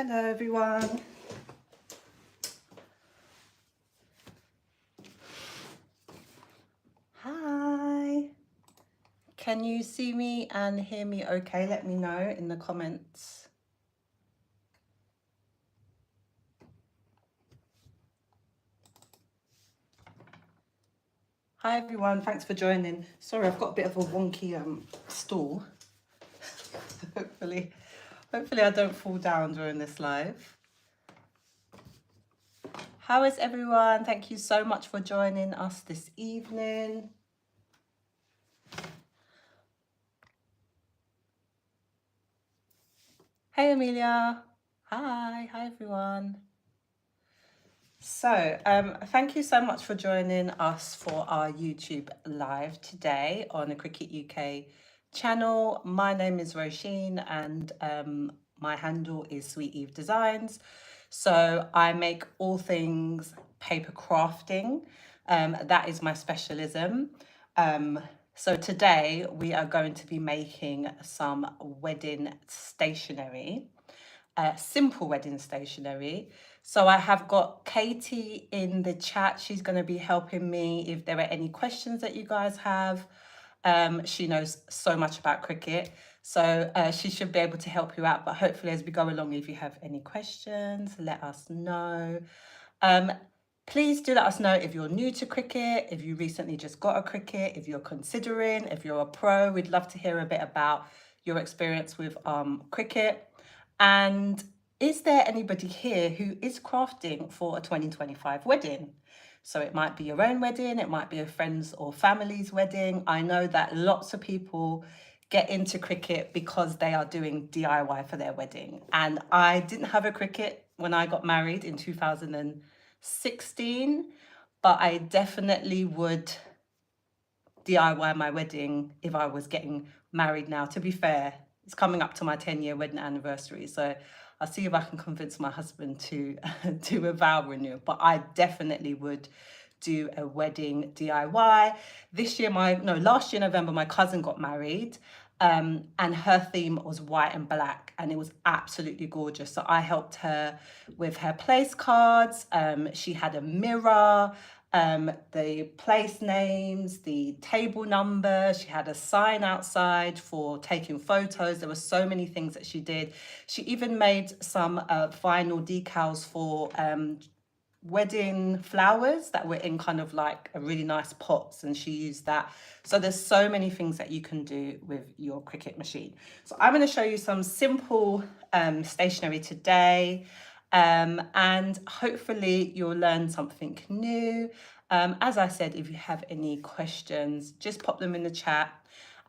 Hello everyone. Hi. Can you see me and hear me okay? Let me know in the comments. Hi everyone, thanks for joining. Sorry, I've got a bit of a wonky stool. Hopefully I don't fall down during this live. How is everyone? Thank you so much for joining us this evening. Hey Amelia. Hi everyone. So, thank you so much for joining us for our YouTube live today on the Cricut UK channel. My name is Roisin and my handle is Sweet Eve Designs. So I make all things paper crafting. That is my specialism. So today we are going to be making some wedding stationery. Simple wedding stationery. So I have got Katie in the chat. She's going to be helping me if there are any questions that you guys have. She knows so much about Cricut, so she should be able to help you out. But hopefully as we go along, if you have any questions, let us know. Please do let us know if you're new to Cricut, if you recently just got a Cricut, if you're considering, if you're a pro. We'd love to hear a bit about your experience with Cricut. And is there anybody here who is crafting for a 2025 wedding? So it might be your own wedding, it might be a friend's or family's wedding. I know that lots of people get into Cricut because they are doing DIY for their wedding. And I didn't have a Cricut when I got married in 2016, but I definitely would DIY my wedding if I was getting married now. To be fair, it's coming up to my 10-year wedding anniversary, so I'll see if I can convince my husband to do a vow renewal. But I definitely would do a wedding DIY. Last year November, my cousin got married, and her theme was white and black, and it was absolutely gorgeous. So I helped her with her place cards. She had a mirror, the place names, the table number. She had a sign outside for taking photos. There were so many things that she did. She even made some vinyl decals for wedding flowers that were in kind of like a really nice pots, and she used that. So there's so many things that you can do with your Cricut machine. So I'm going to show you some simple stationery today. And hopefully you'll learn something new. As I said, if you have any questions, just pop them in the chat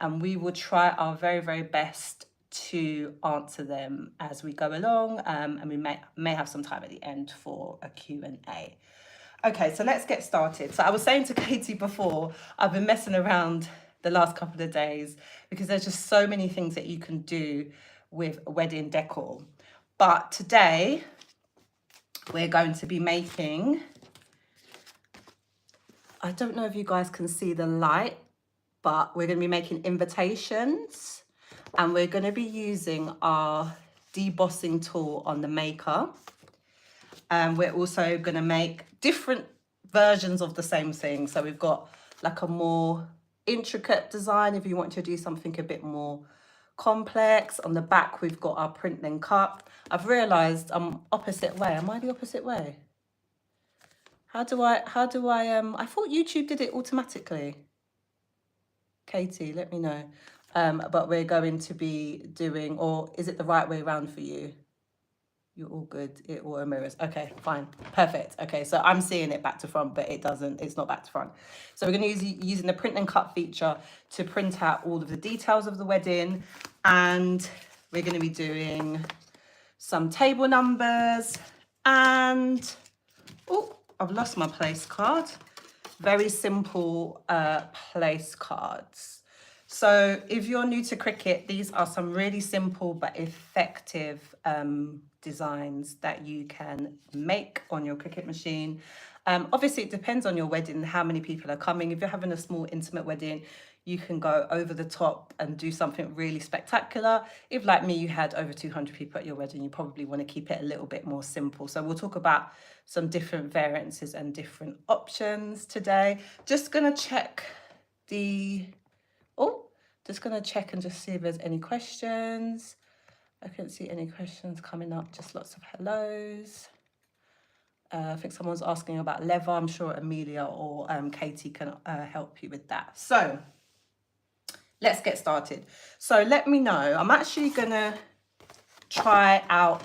and we will try our very, very best to answer them as we go along. And we may have some time at the end for a Q&A. Okay, so let's get started. So I was saying to Katie before, I've been messing around the last couple of days because there's just so many things that you can do with wedding decor. But today, we're going to be making, I don't know if you guys can see the light, but we're going to be making invitations, and we're going to be using our debossing tool on the maker. And we're also going to make different versions of the same thing. So we've got like a more intricate design if you want to do something a bit more complex. On the back, we've got our print then cut. I've realized I'm opposite way. Am I the opposite way? I thought YouTube did it automatically. Katie, let me know. But we're going to be doing, or is it the right way around for you? You're all good. It auto mirrors. Okay, fine. Perfect. Okay, so I'm seeing it back to front, but it's not back to front. So we're going to using the print and cut feature to print out all of the details of the wedding. And we're going to be doing some table numbers and, oh, I've lost my place card. Very simple place cards. So if you're new to Cricut, these are some really simple but effective designs that you can make on your Cricut machine. Obviously, it depends on your wedding, how many people are coming. If you're having a small, intimate wedding, you can go over the top and do something really spectacular. If, like me, you had over 200 people at your wedding, you probably want to keep it a little bit more simple. So we'll talk about some different variances and different options today. Just going to check just going to check and just see if there's any questions. I couldn't see any questions coming up, just lots of hellos. I think someone's asking about leather. I'm sure Amelia or Katie can help you with that. So let's get started. So let me know. I'm actually going to try out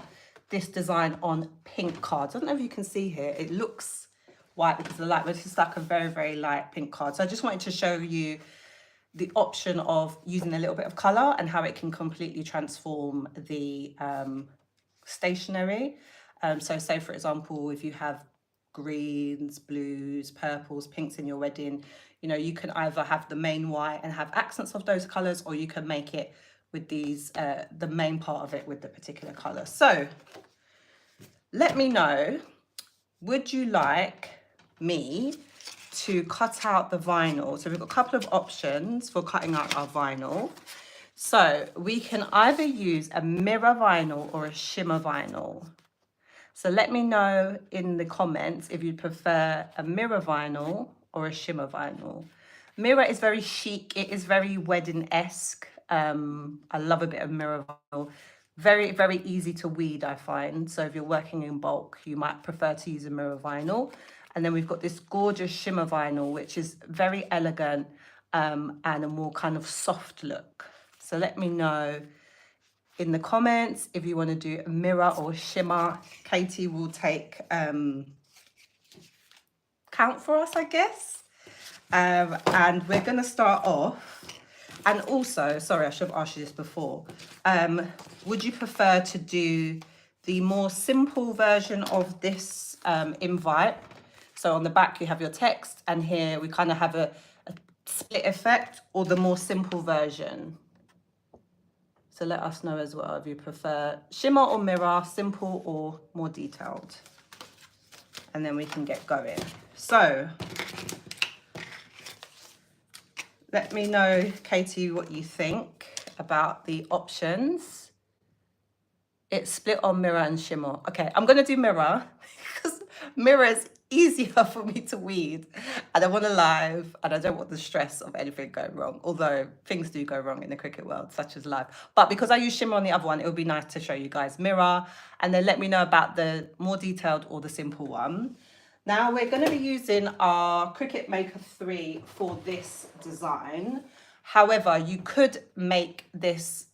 this design on pink cards. I don't know if you can see here. It looks white because of the light, but it's just like a very, very light pink card. So I just wanted to show you the option of using a little bit of color and how it can completely transform the stationery. So say, for example, if you have greens, blues, purples, pinks in your wedding, you know, you can either have the main white and have accents of those colors, or you can make it with these, the main part of it with the particular color. So let me know, would you like me to cut out the vinyl? So we've got a couple of options for cutting out our vinyl. So we can either use a mirror vinyl or a shimmer vinyl. So let me know in the comments if you prefer a mirror vinyl or a shimmer vinyl. Mirror is very chic. It is very wedding-esque. I love a bit of mirror vinyl. Very, very easy to weed, I find. So if you're working in bulk, you might prefer to use a mirror vinyl. And then we've got this gorgeous shimmer vinyl, which is very elegant and a more kind of soft look. So let me know in the comments if you want to do a mirror or shimmer. Katie will take count for us, I guess. And we're going to start off. And also, sorry, I should have asked you this before. Would you prefer to do the more simple version of this invite? So on the back, you have your text, and here we kind of have a split effect, or the more simple version? So let us know as well if you prefer shimmer or mirror, simple or more detailed. And then we can get going. So let me know, Katie, what you think about the options. It's split on mirror and shimmer. Okay, I'm going to do mirror because mirror is easier for me to weed. I don't want to live, and I don't want the stress of anything going wrong. Although things do go wrong in the Cricut world, such as live. But because I use shimmer on the other one, it would be nice to show you guys mirror. And then let me know about the more detailed or the simple one. Now we're going to be using our Cricut Maker 3 for this design. However, you could make this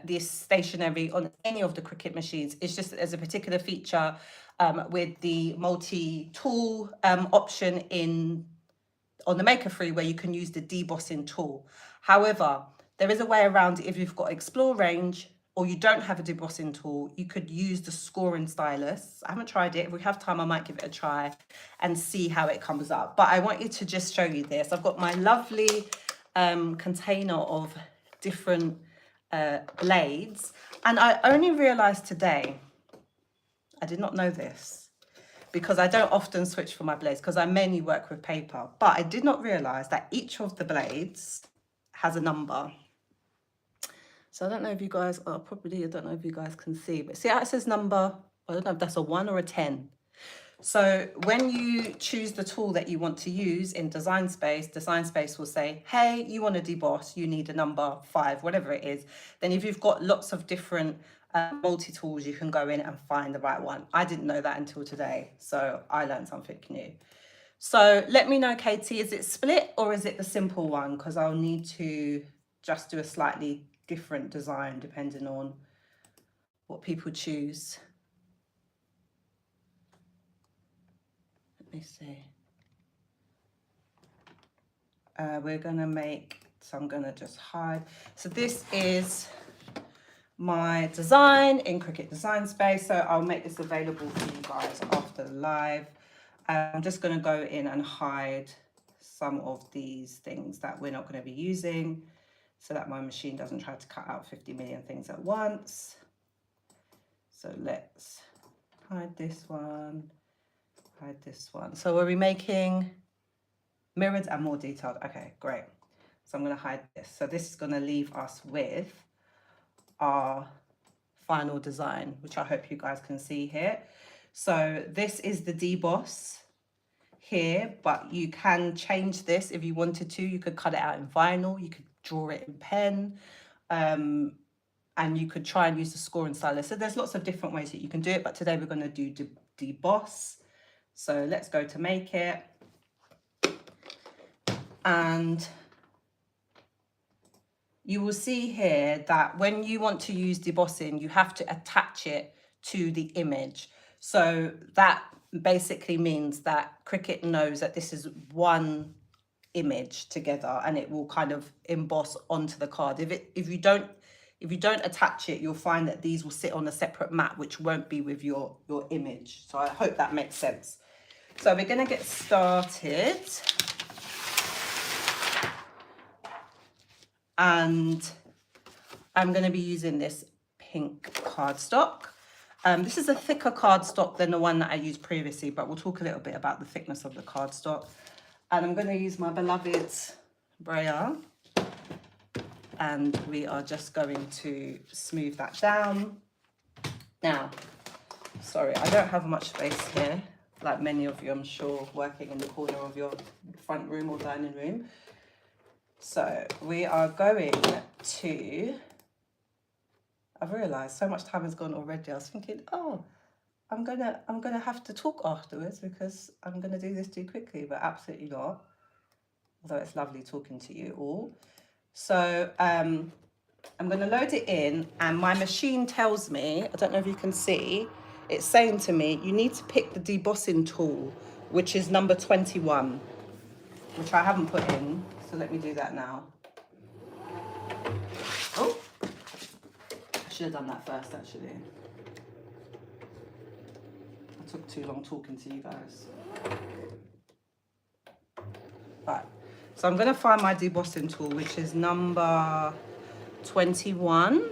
this stationery on any of the Cricut machines. It's just that there's a particular feature with the multi-tool option on the Maker 3 where you can use the debossing tool. However, there is a way around it if you've got Explore range or you don't have a debossing tool. You could use the scoring stylus. I haven't tried it. If we have time, I might give it a try and see how it comes up. But I want you to just show you this. I've got my lovely container of different blades, and I only realized today, I did not know this because I don't often switch for my blades because I mainly work with paper, but I did not realize that each of the blades has a number. So I don't know if you guys are I don't know if you guys can see, but see how it says number, I don't know if that's a 1 or a 10. So when you choose the tool that you want to use in Design Space will say, hey, you want to deboss, you need a number 5, whatever it is. Then if you've got lots of different multi-tools, you can go in and find the right one. I didn't know that until today, so I learned something new. So let me know, Katie, is it split or is it the simple one? Because I'll need to just do a slightly different design depending on what people choose. Let me see. We're gonna make, so I'm gonna just hide. So this is my design in Cricut Design Space. So I'll make this available for you guys after the live. I'm just gonna go in and hide some of these things that we're not gonna be using so that my machine doesn't try to cut out 50 million things at once. So let's hide this one. Hide this one. So are we making mirrored and more detailed? Okay, great. So I'm going to hide this. So this is going to leave us with our final design, which I hope you guys can see here. So this is the deboss here, but you can change this if you wanted to. You could cut it out in vinyl, you could draw it in pen, and you could try and use the scoring stylus. So there's lots of different ways that you can do it, but today we're going to do deboss. So let's go to make it. And you will see here that when you want to use debossing, you have to attach it to the image. So that basically means that Cricut knows that this is one image together, and it will kind of emboss onto the card. If you don't attach it, you'll find that these will sit on a separate mat, which won't be with your image. So I hope that makes sense. So we're going to get started. And I'm going to be using this pink cardstock. This is a thicker cardstock than the one that I used previously, but we'll talk a little bit about the thickness of the cardstock. And I'm going to use my beloved brayer. And we are just going to smooth that down. Now, sorry, I don't have much space here, like many of you, I'm sure, working in the corner of your front room or dining room. So we are going to, I've realised so much time has gone already. I was thinking, oh, I'm gonna have to talk afterwards because I'm gonna do this too quickly, but absolutely not. Although it's lovely talking to you all. So I'm gonna load it in, and my machine tells me, I don't know if you can see, it's saying to me, you need to pick the debossing tool, which is number 21, which I haven't put in. So let me do that now. Oh, I should have done that first, actually. I took too long talking to you guys. Right, so I'm going to find my debossing tool, which is number 21.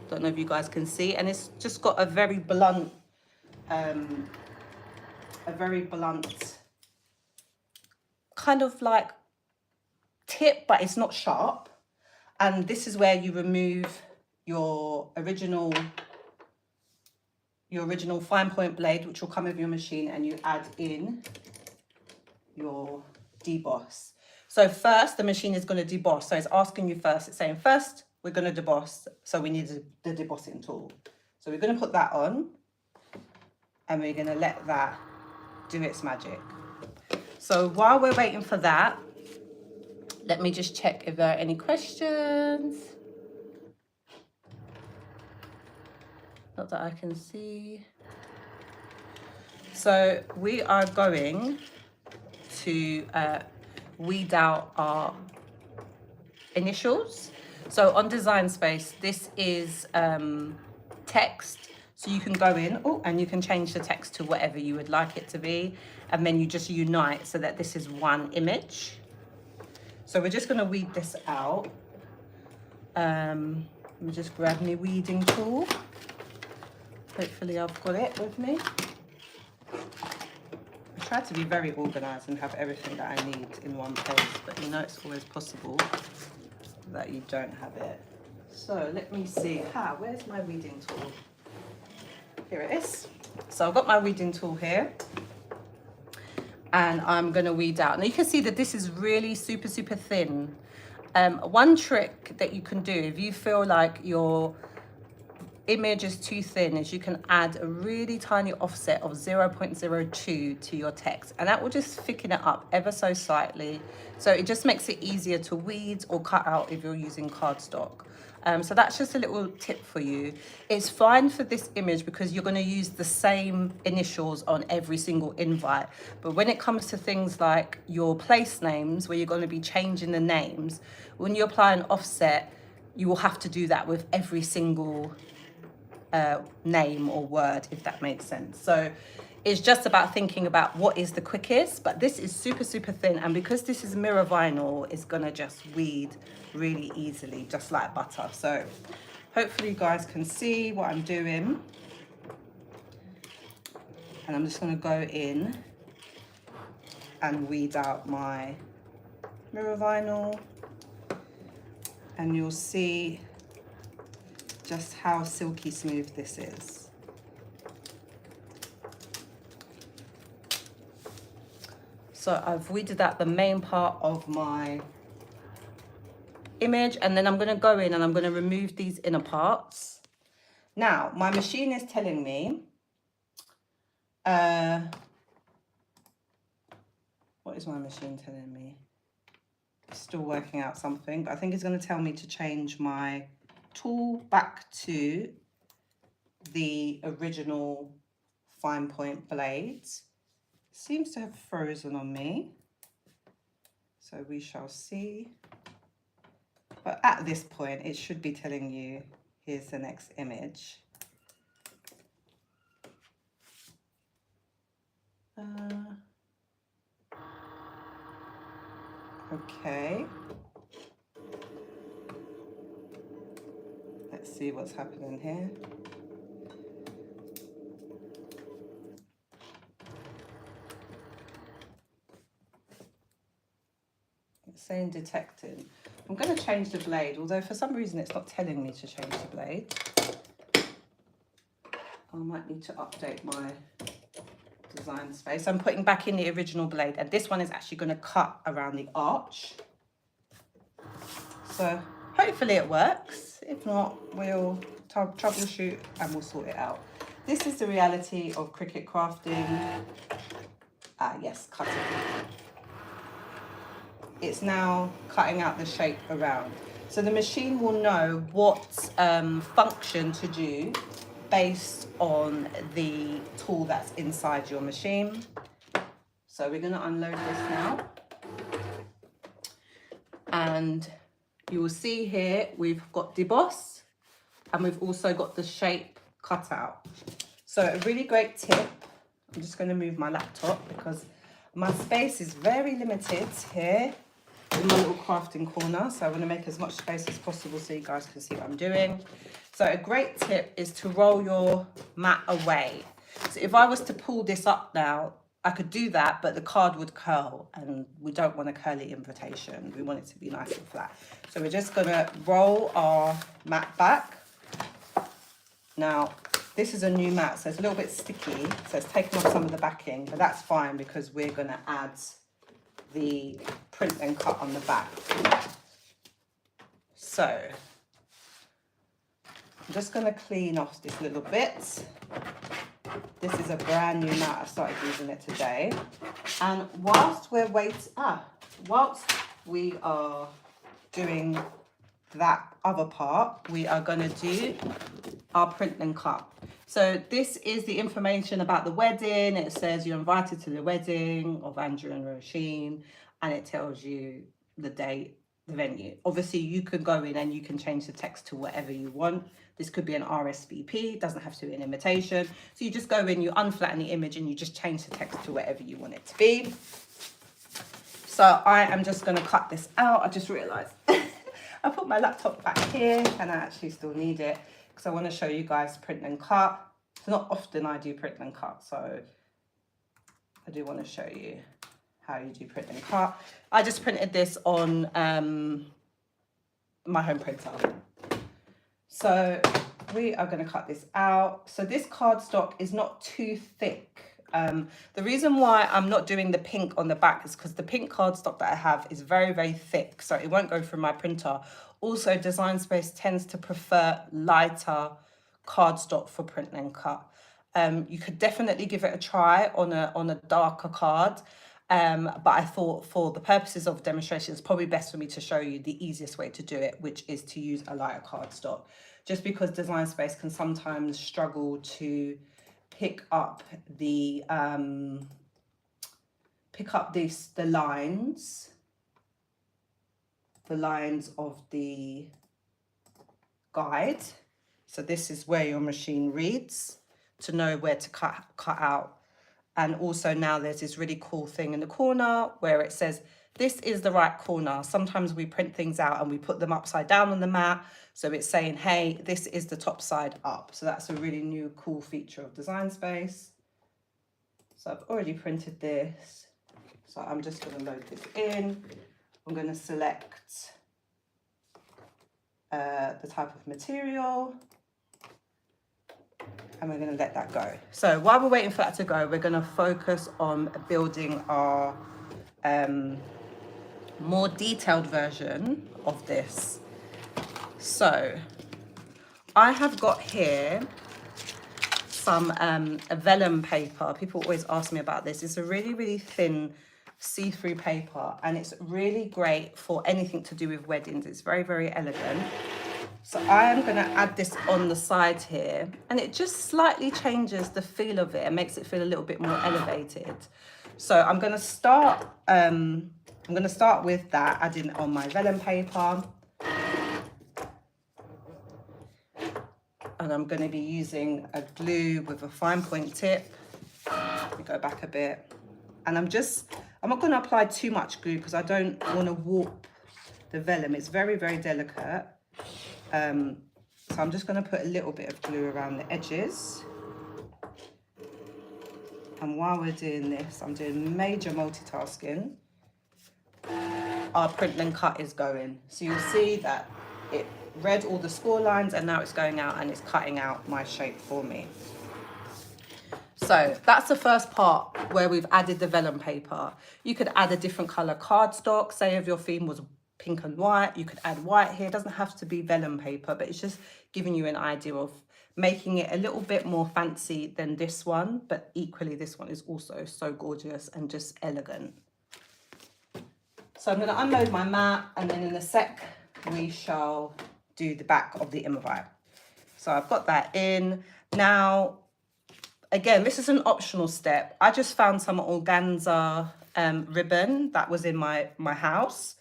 Don't know if you guys can see, and it's just got a very blunt, kind of like tip, but it's not sharp. And this is where you remove your original fine point blade, which will come with your machine, and you add in your deboss. So first the machine is going to deboss. So it's asking you first, it's saying first we're going to deboss, so we need the debossing tool. So we're going to put that on, and we're going to let that do its magic. So while we're waiting for that, let me just check if there are any questions. Not that I can see. So we are going to weed out our initials. So on Design Space, this is text. So you can go in, and you can change the text to whatever you would like it to be. And then you just unite so that this is one image. So we're just going to weed this out. Let me just grab my weeding tool. Hopefully I've got it with me. I try to be very organised and have everything that I need in one place, but you know it's always possible that you don't have it. So let me see. Where's my weeding tool? Here it is. So I've got my weeding tool here. And I'm going to weed out. Now you can see that this is really super, super thin. One trick that you can do if you feel like your image is too thin is you can add a really tiny offset of 0.02 to your text, and that will just thicken it up ever so slightly. So it just makes it easier to weed or cut out if you're using cardstock. So that's just a little tip for you. It's fine for this image because you're going to use the same initials on every single invite. But when it comes to things like your place names, where you're going to be changing the names, when you apply an offset, you will have to do that with every single name or word, if that makes sense. So it's just about thinking about what is the quickest, but this is super, super thin. And because this is mirror vinyl, it's going to just weed really easily, just like butter. So hopefully you guys can see what I'm doing. And I'm just going to go in and weed out my mirror vinyl. and you'll see just how silky smooth this is. So I've weeded out the main part of my image, and then I'm going to go in and I'm going to remove these inner parts. Now, my machine is telling me, what is my machine telling me? It's still working out something. I think it's going to tell me to change my tool back to the original fine point blades. Seems to have frozen on me, so we shall see. But at this point, it should be telling you, here's the next image. Okay. Let's see what's happening here. It's saying detected. I'm going to change the blade, although for some reason it's not telling me to change the blade. I might need to update my design space. I'm putting back in the original blade, and this one is actually going to cut around the arch. So hopefully it works. If not, we'll troubleshoot and we'll sort it out. This is the reality of Cricut crafting. Yes, cutting. It's now cutting out the shape around. So the machine will know what function to do based on the tool that's inside your machine. So we're going to unload this now. And you will see here we've got deboss, and we've also got the shape cut out. So a really great tip, I'm just going to move my laptop because my space is very limited here in my little crafting corner, so I want to make as much space as possible so you guys can see what I'm doing. So a great tip is to roll your mat away. So if I was to pull this up now, I could do that, but the card would curl, and we don't want a curly invitation. We want it to be nice and flat. So we're just going to roll our mat back. Now, this is a new mat, so it's a little bit sticky, so it's taken off some of the backing, but that's fine because we're going to add the print and cut on the back. So I'm just going to clean off this little bit. This is a brand new mat. I started using it today. And whilst we are doing that other part, we are going to do our print and cut. So this is the information about the wedding. It says you're invited to the wedding of Andrew and Roisin, and it tells you the date, the venue. Obviously, you can go in and you can change the text to whatever you want. This could be an RSVP, it doesn't have to be an invitation. So you just go in, you unflatten the image, and you just change the text to whatever you want it to be. So I am just going to cut this out. I just realised I put my laptop back here, and I actually still need it because I want to show you guys print and cut. It's not often I do print and cut, so I do want to show you how you do print and cut. I just printed this on my home printer. So we are going to cut this out. So this cardstock is not too thick. The reason why I'm not doing the pink on the back is because the pink cardstock that I have is very, very thick, so it won't go through my printer. Also, Design Space tends to prefer lighter cardstock for print and cut. You could definitely give it a try on a darker card. But I thought for the purposes of demonstration, it's probably best for me to show you the easiest way to do it, which is to use a lighter cardstock. Just because Design Space can sometimes struggle to pick up the lines of the guide. So this is where your machine reads to know where to cut out. And also now there's this really cool thing in the corner where it says, this is the right corner. Sometimes we print things out and we put them upside down on the mat. So it's saying, hey, this is the top side up. So that's a really new, cool feature of Design Space. So I've already printed this. So I'm just going to load this in. I'm going to select the type of material, and we're going to let that go. So while we're waiting for that to go, we're going to focus on building our more detailed version of this. So I have got here some vellum paper. People always ask me about this. It's a really, really thin see-through paper, and it's really great for anything to do with weddings. It's very, very elegant. So I am going to add this on the side here, and it just slightly changes the feel of it and makes it feel a little bit more elevated. So I'm going to start with that, adding on my vellum paper. And I'm going to be using a glue with a fine point tip. Let me go back a bit. And I'm not going to apply too much glue because I don't want to warp the vellum. It's very, very delicate. So I'm just going to put a little bit of glue around the edges. And while we're doing this, I'm doing major multitasking. Our print and cut is going. So you'll see that it read all the score lines and now it's going out and it's cutting out my shape for me. So that's the first part where we've added the vellum paper. You could add a different color cardstock. Say if your theme was pink and white, you could add white here. It doesn't have to be vellum paper, but it's just giving you an idea of making it a little bit more fancy than this one, but equally this one is also so gorgeous and just elegant. So I'm going to unload my mat, and then in a sec we shall do the back of the invite. So I've got that in. Now, again, this is an optional step. I just found some organza ribbon that was in my house.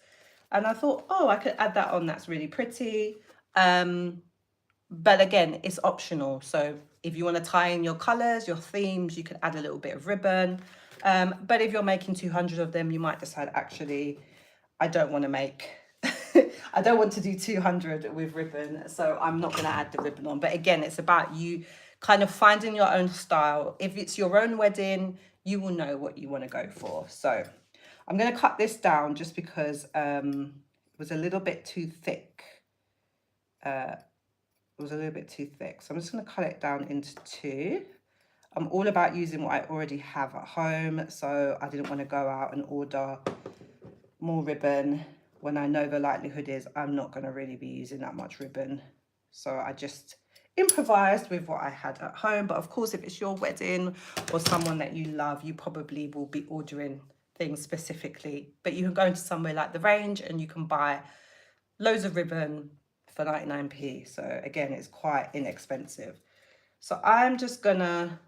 And I thought, oh, I could add that on. That's really pretty. But again, it's optional. So if you want to tie in your colors, your themes, you could add a little bit of ribbon. But if you're making 200 of them, you might decide, actually, I don't want to make, I don't want to do 200 with ribbon. So I'm not going to add the ribbon on. But again, it's about you kind of finding your own style. If it's your own wedding, you will know what you want to go for. So I'm going to cut this down just because it was a little bit too thick. So I'm just going to cut it down into two. I'm all about using what I already have at home. So I didn't want to go out and order more ribbon when I know the likelihood is I'm not going to really be using that much ribbon. So I just improvised with what I had at home. But of course, if it's your wedding or someone that you love, you probably will be ordering things specifically. But you can go into somewhere like The Range and you can buy loads of ribbon for 99p. So again, it's quite inexpensive. So I'm just gonna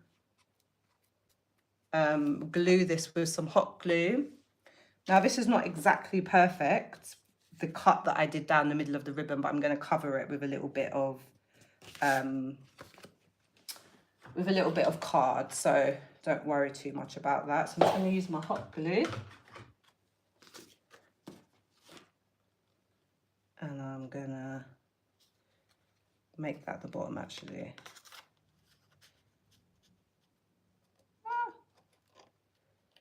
glue this with some hot glue. Now this is not exactly perfect, the cut that I did down the middle of the ribbon, but I'm going to cover it with a little bit of card, so don't worry too much about that. So I'm just going to use my hot glue, and I'm going to make that the bottom actually.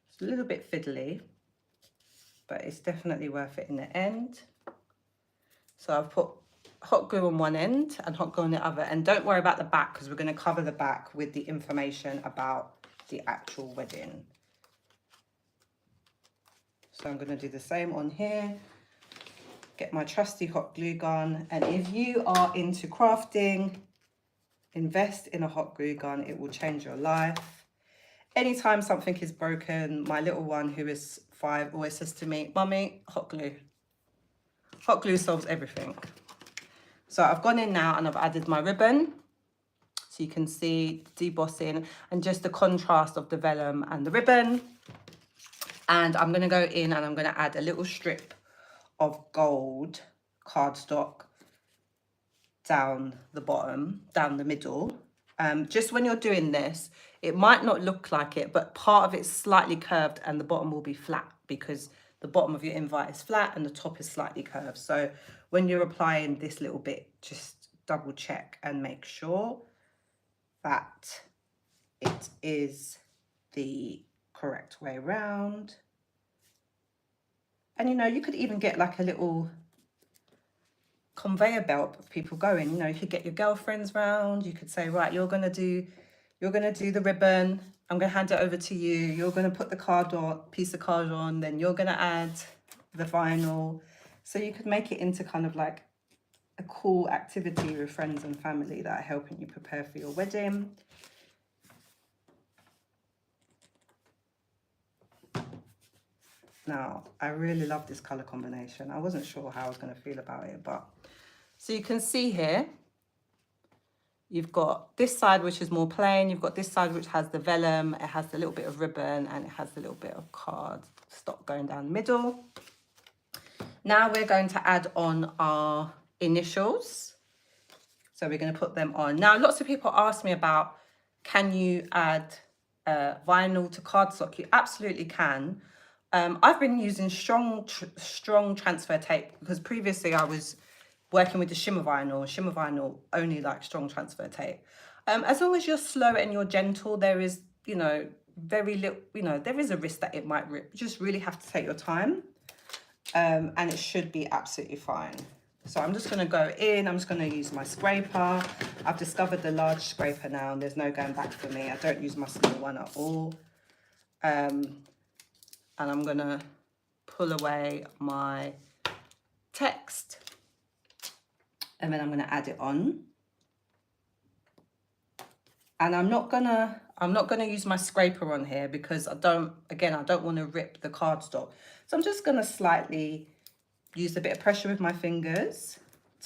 It's a little bit fiddly, but it's definitely worth it in the end. So I've put hot glue on one end and hot glue on the other. And don't worry about the back because we're going to cover the back with the information about the actual wedding. So I'm going to do the same on here. Get my trusty hot glue gun. And if you are into crafting, invest in a hot glue gun. It will change your life. Anytime something is broken, my little one who is 5 always says to me, "Mummy, hot glue." Hot glue solves everything. So I've gone in now and I've added my ribbon. So you can see debossing and just the contrast of the vellum and the ribbon. And I'm going to go in and I'm going to add a little strip of gold cardstock down the bottom, down the middle. Just when you're doing this, it might not look like it, but part of it's slightly curved and the bottom will be flat because the bottom of your invite is flat and the top is slightly curved. So when you're applying this little bit, just double check and make sure that it is the correct way around. And you know, you could even get like a little conveyor belt of people going. You know, you could get your girlfriends round. You could say, right, you're gonna do the ribbon. I'm gonna hand it over to you. You're gonna put the card on, piece of card on. Then you're gonna add the vinyl. So you could make it into kind of like a cool activity with friends and family that are helping you prepare for your wedding. Now, I really love this color combination. I wasn't sure how I was going to feel about it, but so you can see here, you've got this side, which is more plain. You've got this side, which has the vellum. It has a little bit of ribbon and it has a little bit of card stock going down the middle. Now we're going to add on our initials. So we're going to put them on. Now, lots of people ask me about, can you add vinyl to cardstock? You absolutely can. I've been using strong transfer tape because previously I was working with the shimmer vinyl. Shimmer vinyl only like strong transfer tape. As long as you're slow and you're gentle, there is, you know, very little, you know, there is a risk that it might rip. You just really have to take your time, and it should be absolutely fine. So I'm just going to go in. I'm just going to use my scraper. I've discovered the large scraper now, and there's no going back for me. I don't use my small one at all. And I'm going to pull away my text, and then I'm going to add it on. And I'm not going to use my scraper on here because I don't want to rip the cardstock. So I'm just going to slightly use a bit of pressure with my fingers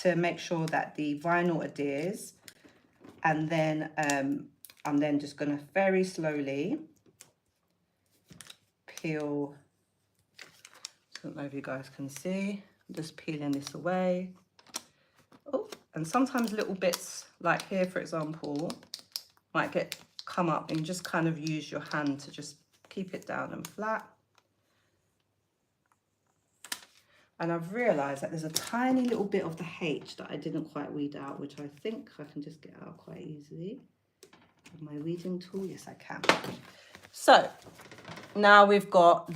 to make sure that the vinyl adheres. And then I'm then just going to very slowly peel. I don't know if you guys can see. I'm just peeling this away. Oh, and sometimes little bits like here, for example, might come up, and you just kind of use your hand to just keep it down and flat. And I've realised that there's a tiny little bit of the H that I didn't quite weed out, which I think I can just get out quite easily with my weeding tool. Yes, I can. So now we've got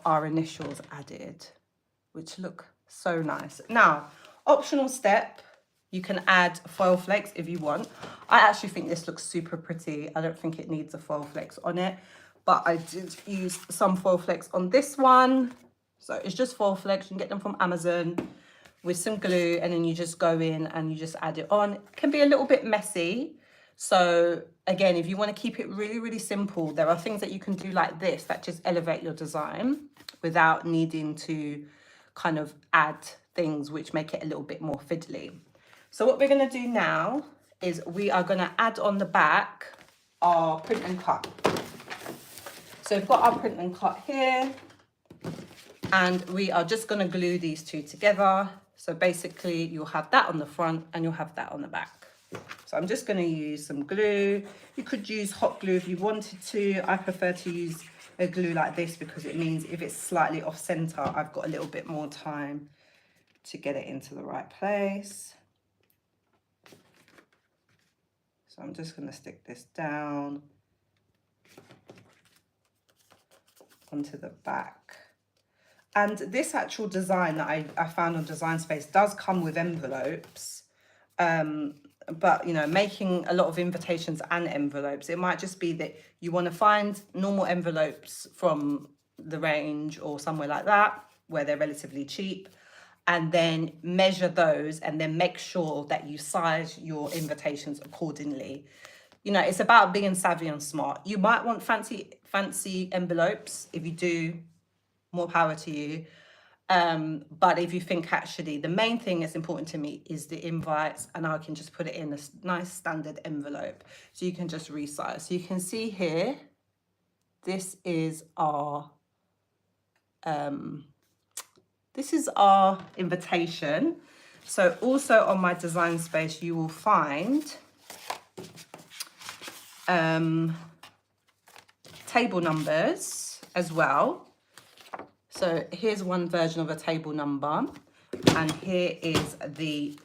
our initials added, which look so nice. Now, optional step, you can add foil flakes if you want. I actually think this looks super pretty. I don't think it needs a foil flakes on it, but I did use some foil flakes on this one. So it's just foil flakes. You can get them from Amazon with some glue, and then you just go in and you just add it on. It can be a little bit messy. So again, if you want to keep it really, really simple, there are things that you can do like this that just elevate your design without needing to kind of add things which make it a little bit more fiddly. So what we're going to do now is we are going to add on the back our print and cut. So we've got our print and cut here, and we are just going to glue these two together. So basically you'll have that on the front and you'll have that on the back. So I'm just going to use some glue. You could use hot glue if you wanted to. I prefer to use a glue like this because it means if it's slightly off center, I've got a little bit more time to get it into the right place. So I'm just going to stick this down onto the back. And this actual design that I found on Design Space does come with envelopes. But, you know, making a lot of invitations and envelopes, it might just be that you want to find normal envelopes from the range or somewhere like that where they're relatively cheap, and then measure those and then make sure that you size your invitations accordingly. You know, it's about being savvy and smart. You might want fancy envelopes. If you do, more power to you. But if you think actually the main thing that's important to me is the invites, and I can just put it in a nice standard envelope, so you can just resize. So you can see here, this is our invitation. So also on my Design Space, you will find table numbers as well. So here's one version of a table number, and here is the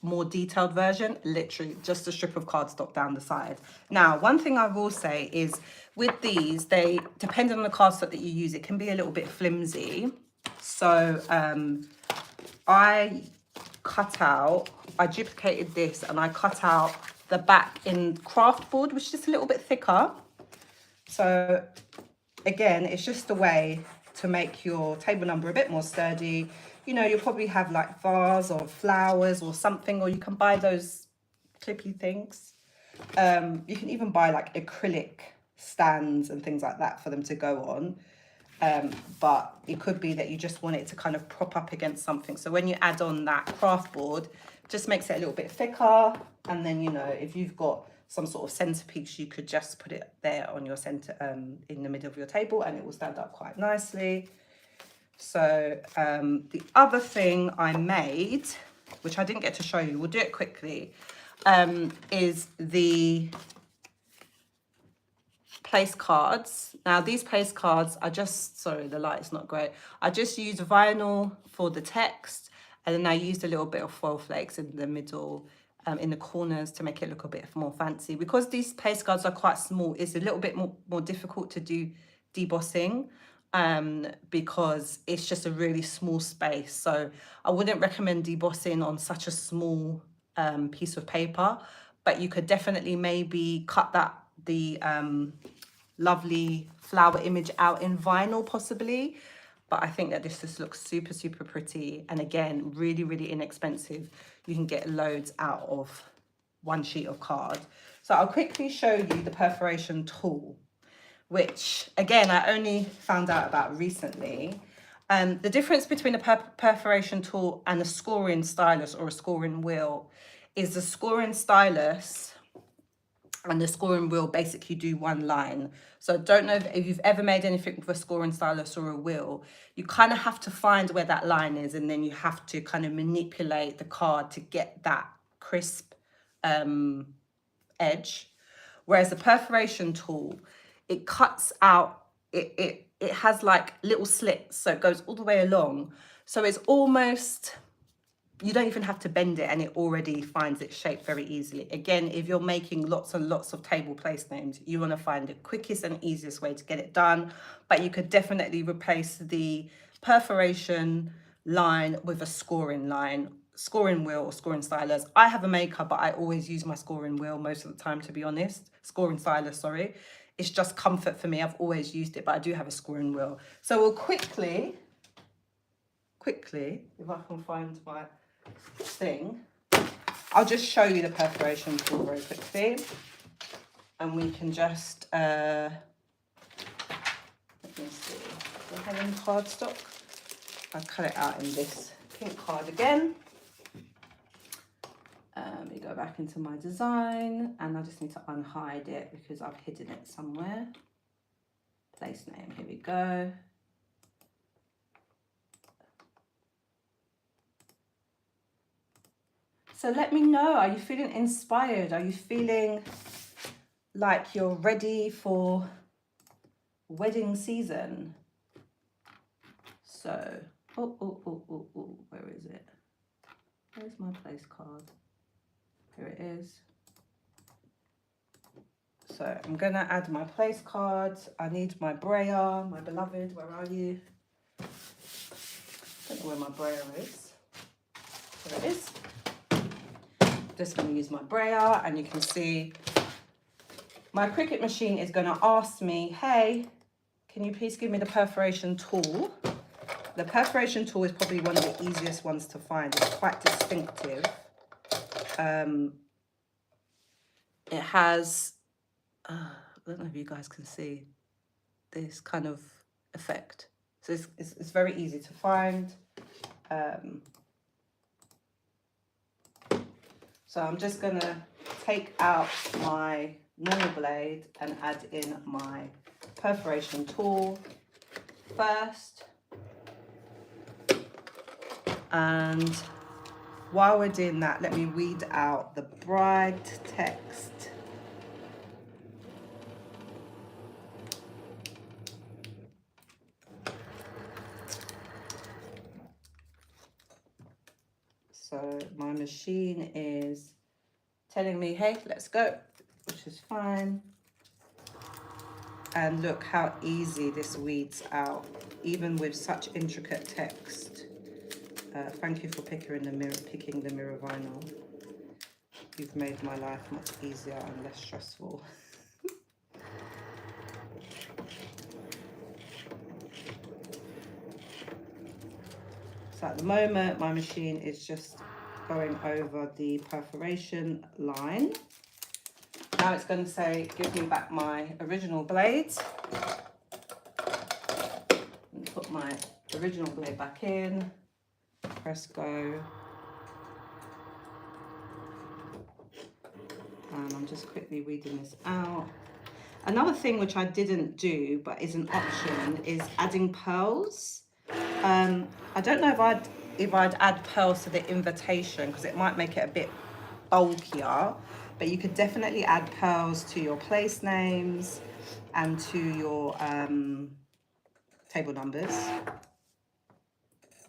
more detailed version, literally just a strip of cardstock down the side. Now, one thing I will say is with these, they, depending on the cardstock that you use, it can be a little bit flimsy. So I duplicated this and I cut out the back in craft board, which is just a little bit thicker. So again, it's just a way to make your table number a bit more sturdy. You know, you'll probably have like vase or flowers or something, or you can buy those clippy things. You can even buy like acrylic stands and things like that for them to go on. But it could be that you just want it to kind of prop up against something. So when you add on that craft board, just makes it a little bit thicker. And then, you know, if you've got some sort of centerpiece, you could just put it there on your center, in the middle of your table, and it will stand up quite nicely. So the other thing I made, which I didn't get to show you, we'll do it quickly, is the place cards. Now these place cards are just, sorry, the light's not great. I just used vinyl for the text, and then I used a little bit of foil flakes in the middle, in the corners, to make it look a bit more fancy. Because these place cards are quite small, it's a little bit more difficult to do debossing, because it's just a really small space. So I wouldn't recommend debossing on such a small piece of paper, but you could definitely maybe cut the lovely flower image out in vinyl possibly. But I think that this just looks super, super pretty. And again, really, really inexpensive. You can get loads out of one sheet of card. So I'll quickly show you the perforation tool, which again, I only found out about recently. The difference between a perforation tool and a scoring stylus or a scoring wheel is the scoring stylus and the scoring wheel basically do one line. So don't know if you've ever made anything with a scoring stylus or a wheel. You kind of have to find where that line is, and then you have to kind of manipulate the card to get that crisp edge. Whereas the perforation tool, it cuts out, it has like little slits, so it goes all the way along. So it's almost, you don't even have to bend it, and it already finds its shape very easily. Again, if you're making lots and lots of table place names, you want to find the quickest and easiest way to get it done. But you could definitely replace the perforation line with a scoring line, scoring wheel or scoring stylus. I have a maker, but I always use my scoring wheel most of the time, to be honest. Scoring stylus, sorry. It's just comfort for me. I've always used it, but I do have a scoring wheel. So we'll quickly, if I can find my thing, I'll just show you the perforation tool very quickly, and we can just let me see, do I have any cardstock? I'll cut it out in this pink card again. Let me go back into my design, and I just need to unhide it because I've hidden it somewhere. Place name, here we go. So let me know, are you feeling inspired? Are you feeling like you're ready for wedding season? So, where is it? Where's my place card? Here it is. So I'm gonna add my place cards. I need my brayer, my beloved, where are you? Don't know where my brayer is. There it is. Just going to use my brayer, and you can see my Cricut machine is going to ask me, hey, can you please give me the perforation tool? The perforation tool is probably one of the easiest ones to find. It's quite distinctive. It has, I don't know if you guys can see this kind of effect. So it's very easy to find. So I'm just going to take out my normal blade and add in my perforation tool first. And while we're doing that, let me weed out the bride text. So my machine is telling me, hey, let's go, which is fine. And look how easy this weeds out, even with such intricate text. Thank you for picking the mirror vinyl. You've made my life much easier and less stressful. So at the moment, my machine is just going over the perforation line. Now it's going to say, give me back my original blades. Put my original blade back in, press go. And I'm just quickly weeding this out. Another thing which I didn't do, but is an option, is adding pearls. I don't know if I'd add pearls to the invitation, because it might make it a bit bulkier, but you could definitely add pearls to your place names and to your table numbers.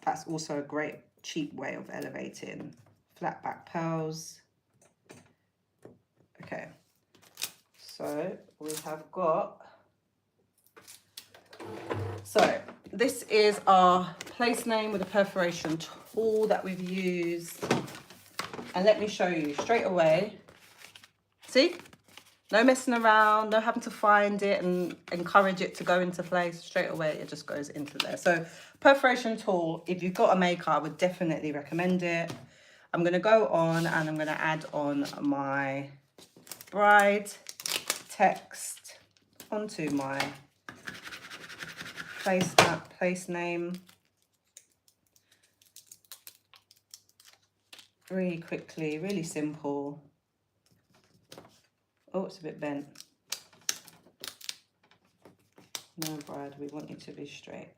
That's also a great cheap way of elevating. Flat back pearls. Okay, so we have got, so this is our place name with a perforation tool that we've used. And let me show you straight away. See? No messing around, no having to find it and encourage it to go into place. Straight away, it just goes into there. So perforation tool, if you've got a maker, I would definitely recommend it. I'm going to go on and I'm going to add on my bride text onto my place name. Really quickly, really simple. Oh, it's a bit bent. No, bride, we want you to be straight.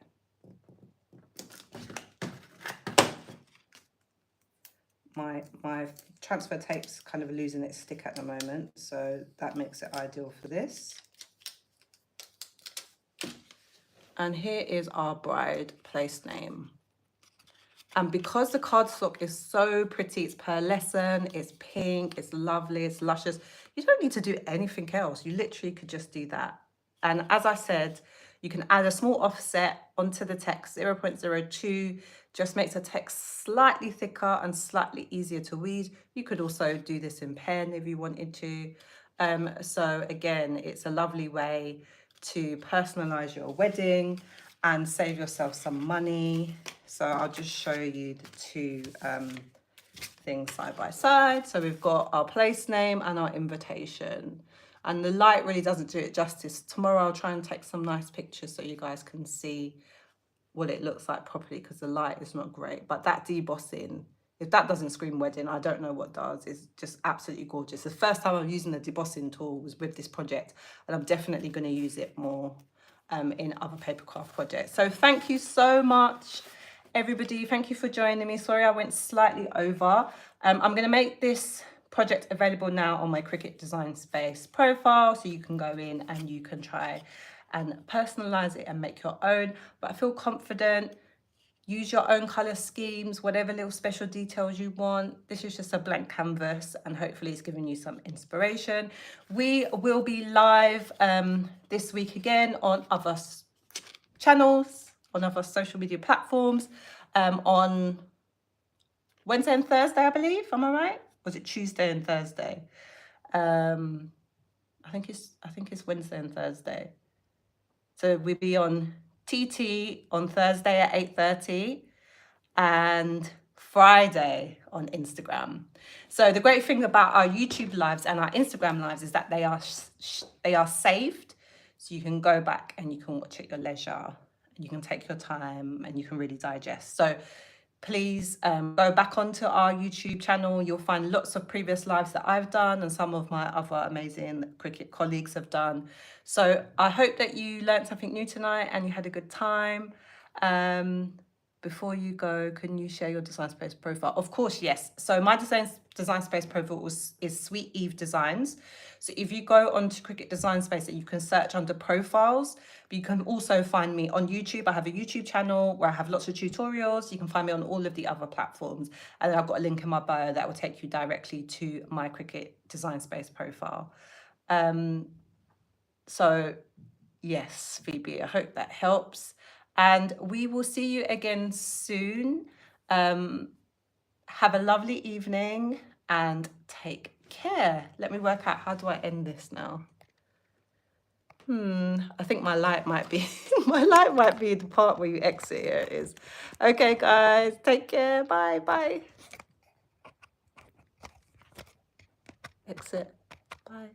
My transfer tape's kind of losing its stick at the moment, so that makes it ideal for this. And here is our bride place name. And because the cardstock is so pretty, it's pearlescent, it's pink, it's lovely, it's luscious, you don't need to do anything else. You literally could just do that. And as I said, you can add a small offset onto the text. 0.02 just makes the text slightly thicker and slightly easier to read. You could also do this in pen if you wanted to. So again, it's a lovely way to personalize your wedding and save yourself some money. So I'll just show you the two things side by side. So we've got our place name and our invitation. And the light really doesn't do it justice. Tomorrow I'll try and take some nice pictures so you guys can see what it looks like properly, because the light is not great. But that debossing, if that doesn't scream wedding, I don't know what does. It's just absolutely gorgeous. The first time I'm using the debossing tool was with this project, and I'm definitely going to use it more in other paper craft projects. So thank you so much, everybody. Thank you for joining me. Sorry I went slightly over. I'm going to make this project available now on my Cricut Design Space profile, so you can go in and you can try and personalize it and make your own. But I feel confident. Use your own color schemes, whatever little special details you want. This is just a blank canvas, and hopefully it's giving you some inspiration. We will be live this week again on other channels, on other social media platforms, on Wednesday and Thursday, I believe. Am I right? Was it Tuesday and Thursday? I think it's Wednesday and Thursday. So we'll be on TT on Thursday at 8:30 and Friday on Instagram. So the great thing about our YouTube lives and our Instagram lives is that they are saved, so you can go back and you can watch at your leisure, and you can take your time and you can really digest. So please go back onto our YouTube channel. You'll find lots of previous lives that I've done and some of my other amazing Cricut colleagues have done. So I hope that you learned something new tonight and you had a good time. Before you go, can you share your Design Space profile? Of course, yes. So my Design Space profile is Sweet Eve Designs. So if you go onto Cricut Design Space, you can search under profiles, but you can also find me on YouTube. I have a YouTube channel where I have lots of tutorials. You can find me on all of the other platforms. And then I've got a link in my bio that will take you directly to my Cricut Design Space profile. So yes, Phoebe, I hope that helps. And we will see you again soon. Have a lovely evening and take care. Let me work out, how do I end this now? I think my light might be my light might be the part where you exit. Here it is. Okay, guys, take care. Bye, bye. Exit. Bye.